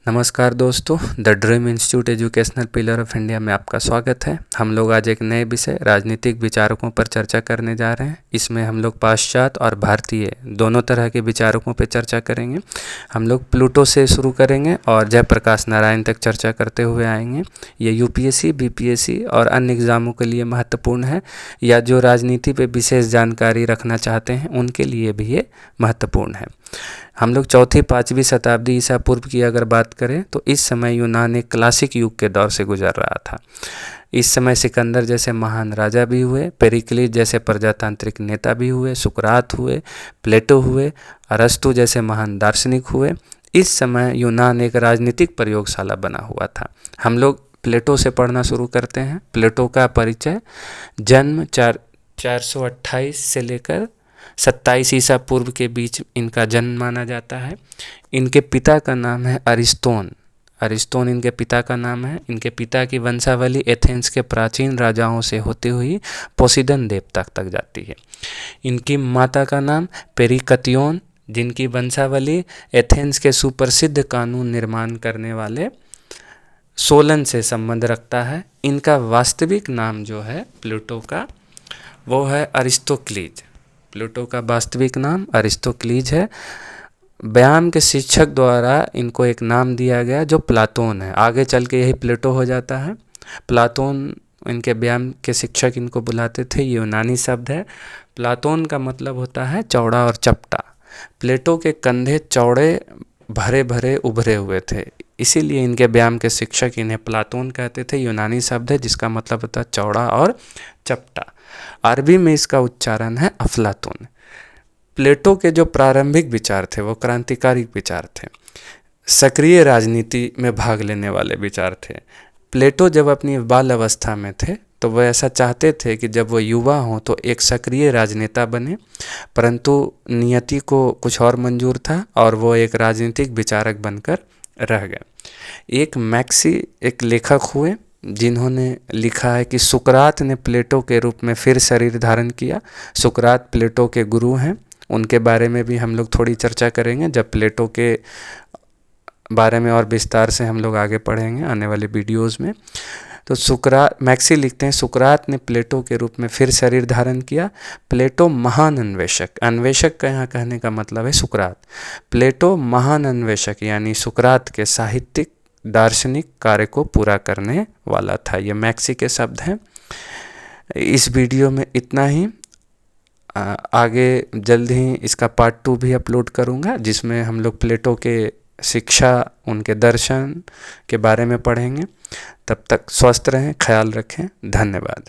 नमस्कार दोस्तों, the dream institute educational pillar of India में आपका स्वागत है। हम लोग आज एक नए विषय राजनीतिक विचारकों पर चर्चा करने जा रहे हैं। इसमें हम लोग पाश्चात्य और भारतीय दोनों तरह के विचारकों पर चर्चा करेंगे। हम लोग प्लूटो से शुरू करेंगे और जयप्रकाश नारायण तक चर्चा करते हुए आएंगे। ये यूपीएससी, बीपीएससी और अन्य एग्ज़ामों के लिए महत्वपूर्ण है, या जो राजनीति पर विशेष जानकारी रखना चाहते हैं उनके लिए भी ये महत्वपूर्ण है। हम लोग चौथी पाँचवीं शताब्दी ईसा पूर्व की अगर बात करें तो इस समय यूनान एक क्लासिक युग के दौर से गुजर रहा था। इस समय सिकंदर जैसे महान राजा भी हुए, पेरिक्लिस जैसे प्रजातांत्रिक नेता भी हुए, सुकरात हुए, प्लेटो हुए, अरस्तु जैसे महान दार्शनिक हुए। इस समय यूनान एक राजनीतिक प्रयोगशाला बना हुआ था। हम लोग प्लेटो से पढ़ना शुरू करते हैं। प्लेटो का परिचय जन्म 428 से लेकर 27 ईसा पूर्व के बीच इनका जन्म माना जाता है। इनके पिता का नाम है अरिस्तोन इनके पिता का नाम है। इनके पिता की वंशावली एथेंस के प्राचीन राजाओं से होती हुई पोसीडन देवता तक जाती है। इनकी माता का नाम पेरिकतियोन, जिनकी वंशावली एथेंस के सुप्रसिद्ध कानून निर्माण करने वाले सोलन से संबंध रखता है। इनका वास्तविक नाम जो है प्लूटो का, वो है अरिस्तोक्लीज। प्लूटो का वास्तविक नाम अरिस्तोक्लीज है। व्यायाम के शिक्षक द्वारा इनको एक नाम दिया गया जो प्लाटोन है। आगे चल के यही प्लेटो हो जाता है। प्लाटोन इनके व्यायाम के शिक्षक इनको बुलाते थे। ये यूनानी शब्द है। प्लाटोन का मतलब होता है चौड़ा और चपटा। प्लेटो के कंधे चौड़े, भरे भरे, उभरे हुए थे, इसीलिए इनके व्यायाम के शिक्षक इन्हें प्लाटोन कहते थे। यूनानी शब्द है जिसका मतलब होता है चौड़ा और चपटा। अरबी में इसका उच्चारण है अफलातून। प्लेटो के जो प्रारंभिक विचार थे वो क्रांतिकारी विचार थे, सक्रिय राजनीति में भाग लेने वाले विचार थे। प्लेटो जब अपनी बाल अवस्था में थे तो वह ऐसा चाहते थे कि जब वो युवा हों तो एक सक्रिय राजनेता बने, परंतु नियति को कुछ और मंजूर था और वो एक राजनीतिक विचारक बनकर रह गए। एक लेखक हुए जिन्होंने लिखा है कि सुकरात ने प्लेटो के रूप में फिर शरीर धारण किया। सुकरात प्लेटो के गुरु हैं। उनके बारे में भी हम लोग थोड़ी चर्चा करेंगे जब प्लेटो के बारे में और विस्तार से हम लोग आगे पढ़ेंगे आने वाले वीडियोस में। तो मैक्सी लिखते हैं, सुकरात ने प्लेटो के रूप में फिर शरीर धारण किया। प्लेटो महान अन्वेषक, अन्वेषक का यहाँ कहने का मतलब है सुकरात। प्लेटो महान अन्वेषक यानी सुकरात के साहित्यिक दार्शनिक कार्य को पूरा करने वाला था। ये मैक्सी के शब्द हैं। इस वीडियो में इतना ही। आगे जल्द ही इसका पार्ट 2 भी अपलोड करूँगा जिसमें हम लोग प्लेटो के शिक्षा, उनके दर्शन के बारे में पढ़ेंगे। तब तक स्वस्थ रहें, ख्याल रखें। धन्यवाद।